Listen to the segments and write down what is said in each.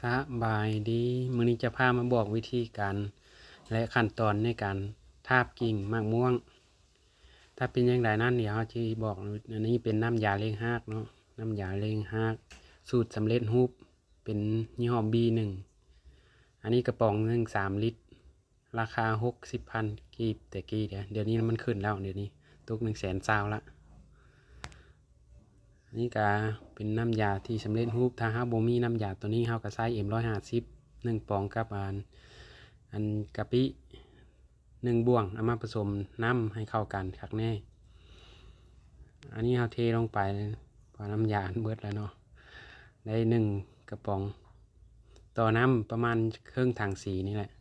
สบายดีมื้อนี้จะพามาบอกวิธีการและขั้นตอนในการทาบกิ่งมะม่วงถ้าเป็นอย่างไรนั้นเดี๋ยวเราจะบอกอันนี้เป็นน้ำยาเล้งรากเนาะน้ำยาเล้งรากสูตรสำเร็จรูปเป็นยี่ห้อ B1 อันนี้กระป๋องนึง3 ลิตรราคา60,000กีบแต่กี้เดี๋ยวนี้มันขึ้นแล้วเดี๋ยวนี้ตก100,000ละนี่ก็เป็นน้ำยาที่สำเร็จรูปถ้าเราบ่มีน้ำยาตัวนี้เราก็ใช้M150 1 ปองกับอันกะปิ1 บ่วงเอามาผสมน้ำให้เข้ากันคักแน่อันนี้เราเทลงไปพอน้ำยาเบิดแล้วเนาะได้1 กระป๋องต่อน้ำประมาณครึ่งถังสีนี่แหละ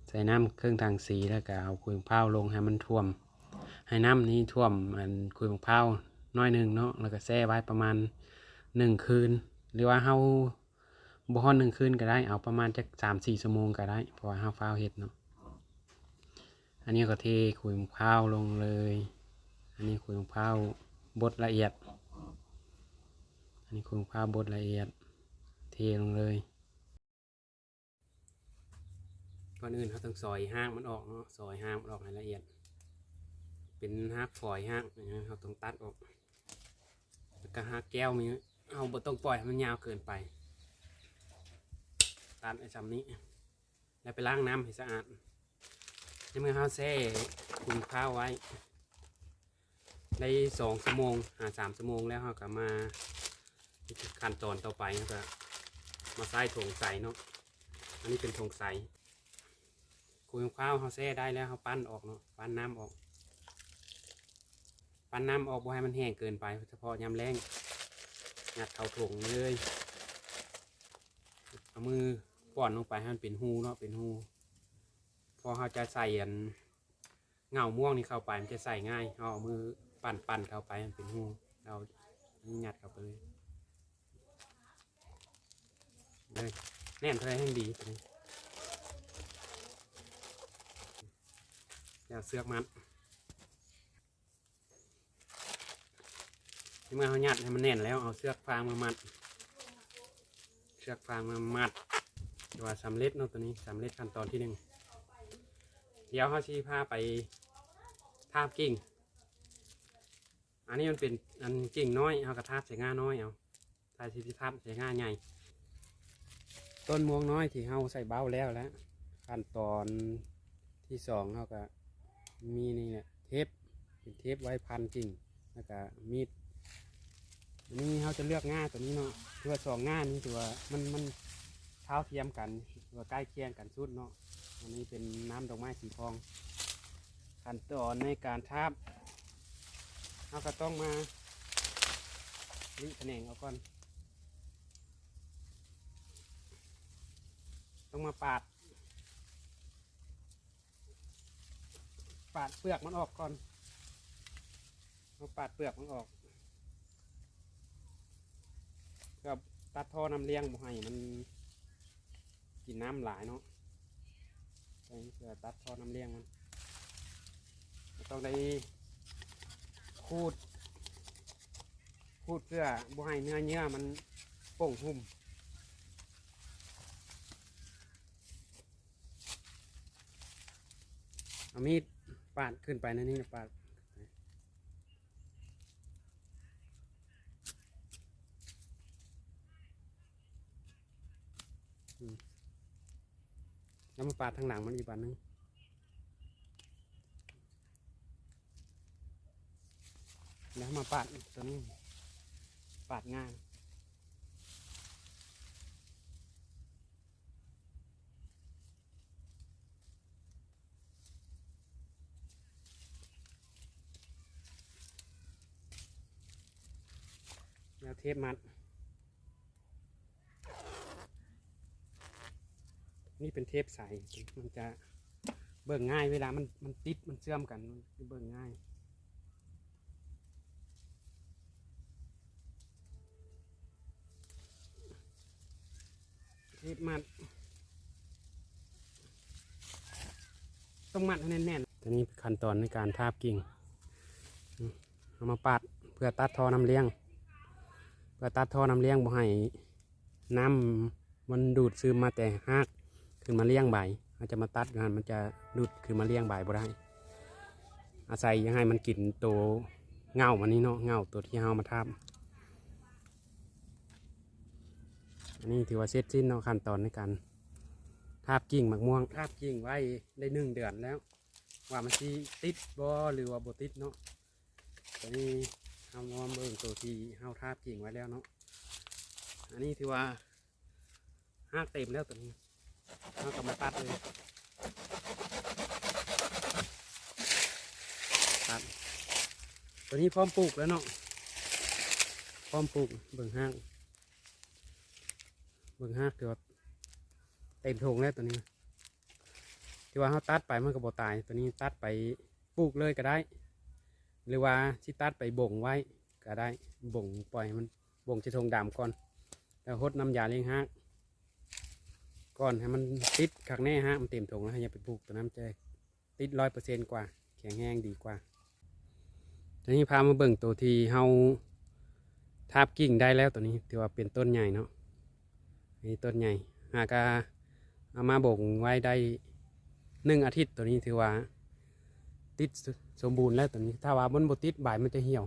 ใส่น้ำครึ่งถังสีแล้วก็เอาขุยมะพร้าวลงให้มันท่วมให้น้ำนี้ท่วมขุยมะพร้าวน้อยหนึ่งเนาะแล้วก็แช่ไว้ประมาณ1 คืนหรือว่าเฮาบ่ฮอด1 คืนก็ได้เอาประมาณจัก3-4 ชั่วโมงก็ได้เพราะว่าเฮาฟ้าวเฮ็ดเนาะอันนี้ก็เทขุยมะพร้าวลงเลยอันนี้ขุยมะพร้าวบดละเอียดอันนี้ขุยมะพร้าวบดละเอียดเทลงเลยก่อนอื่นเราต้องซอยห้างมันออกเนาะซอยห้างมันออกให้ละเอียดเป็นหักฝอยหักนะเราต้องตัดออกแล้วก็หักแก้วมีเอาบ่ต้องปล่อยให้มันยาวเกินไปตัดไอ้ซ้ำนี้แล้วไปล้างน้ำให้สะอาดในเมื่อเราแช่ขุยมะพร้าวไว้ได้2 ชั่วโมง3 ชั่วโมงแล้วเราก็มาขั้นตอนต่อไปเราก็มาใส่ถุงใส่เนาะอันนี้เป็นถุงใส่ขุยมะพร้าวเราแช่ได้แล้วเราปั้นออกเนาะปั้นน้ำออกปั้นน้ำออกบ่ให้มันแห้งเกินไปเฉพาะยามแล้งงัดเข้าถุงเลยเอามือป้อนลงไปให้มันเป็นหูเนาะเป็นหูพอเราจะใส่เงาม่วงนี่เข้าไปมันจะใส่ง่ายเอามือปั่นเข้าไปมันเป็นหูเรางัดเข้าไปเลยแน่นเท่าไรให้ดีแล้วเสือกมันเมื่อเขายัดให้มันแน่นแล้วเอาเสือกฟางมามัดเสือกฟางมามัดว่าสำเร็จเนาะตัวนี้สำเร็จขั้นตอนที่ 1เดี๋ยวเขาชี้ผ้าไปทาบกิ่งอันนี้มันเป็นอันกิ่งน้อยเขากระทาบใส่ง่าน้อยเอาถ้าชี้ทาบใส่ง่าใหญ่ต้นม่วงน้อยที่เขาใส่เบ้าแล้วขั้นตอนที่2เขาก็มีนี่เนี่ยเทปเป็นเทปไว้พันกิ่งแล้วก็มีดอันนี้เขาจะเลือกง่าตัวนี้เนาะตัว2 ง่านี้ตัวมันเท้าเทียมกันตัวใกล้เคียงกันสุดเนาะอันนี้เป็นน้ำดอกไม้สีทองขั้นตอนในการทาบเราก็ต้องมาลิแขนงเอาก่อนต้องมาปาดเปลือกมันออกก่อนมาปาดเปลือกมันออกก็ตัดท่อน้ำเลี้ยงบ่ให้มันกินน้ำหลายเนาะเพื่อตัดท่อน้ำเลี้ยงมันต้องได้คูดเพื่อบ่ให้เนื้อมันโป่งหุ่มเอามีดปาดขึ้นไปนั่นนี่ปาดแล้วมาปาดทางหลังมันอีกบานนึงแล้วมาปาดตัวนี้ปาดง่ายแล้วเทปมัดนี่เป็นเทปใสมันจะเบิ่งง่ายเวลามันติดมันเชื่อมกันเบิ่งง่ายเทปมัดต้องมัดให้แน่นๆตัวนี้ขั้นตอนในการทาบกิ่งเอามาปาดเพื่อตัดท่อน้ำเลี้ยงบ่ให้น้ มันดูดซึมมาแต่หากขึ้นมาเลี้ยงใบอาจจะมาตัดงานมันจะดูดขึ้นมาเลี้ยงใบบ่ได้อาศัยยังไงมันกินตัวเงามันนี่เนาะเงาตัวที่เฮามาทาบอันนี้ถือว่าเสร็จสิ้นเนาะขั้นตอนในการทาบกิ่งมะม่วงทาบกิ่งไว้ได้1 เดือนแล้วว่ามันสิติดบ่หรือว่าบ่ติดเนาะตอนนี้เฮามาเบิ่งตัวที่เฮาทาบกิ่งไว้แล้วเนาะอันนี้ถือว่าหากเต็มแล้วตัวนี้เฮาก็มาตัดเลยตัดตัวนี้พร้อมปลูกแล้วเนาะพร้อมปลูกเบิ่งห้างถือว่าเต็มทงแล้วตัวนี้ที่ว่าเขาตัดไปมันก็บ่ตายตัวนี้ตัดไปปลูกเลยก็ได้หรือว่าสิตัดไปบ่งไว้ก็ได้บ่งปล่อยมันบ่งจะทงดำก่อนแล้วหดน้ำยาเลี้ยงฮากก่อนให้มันติดขักแน่ฮะมันเต็มทงแล้วอย่าไปปลูกตัวน้ำใจติด100%กว่าแข็งแห้งดีกว่าตัวนี้พามาเบิ่งตัวที่เฮาทาบกิ่งได้แล้วตัวนี้ถือว่าเป็นต้นใหญ่เนาะนี่ต้นใหญ่หากเอามาบ่งไว้ได้1 อาทิตย์ตัวนี้ถือว่าติดสมบูรณ์แล้วตัวนี้ถ้าว่าบนบติดใบมันจะเหี่ยว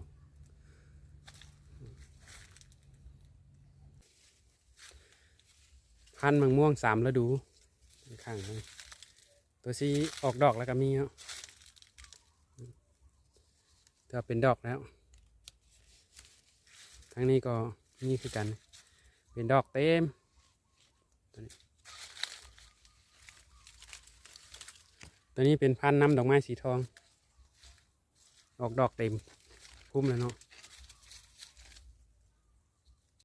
พันธุ์มะม่วง3 ฤดูข้างตัวสีออกดอกแล้วก็มีเนาะถ้าเป็นดอกแล้วทั้งนี้ก็นี่คือกันเป็นดอกเต็มตัวนี้เป็นพันธุ์น้ำดอกไม้สีทองออกดอกเต็มพุ่มแล้วเนาะ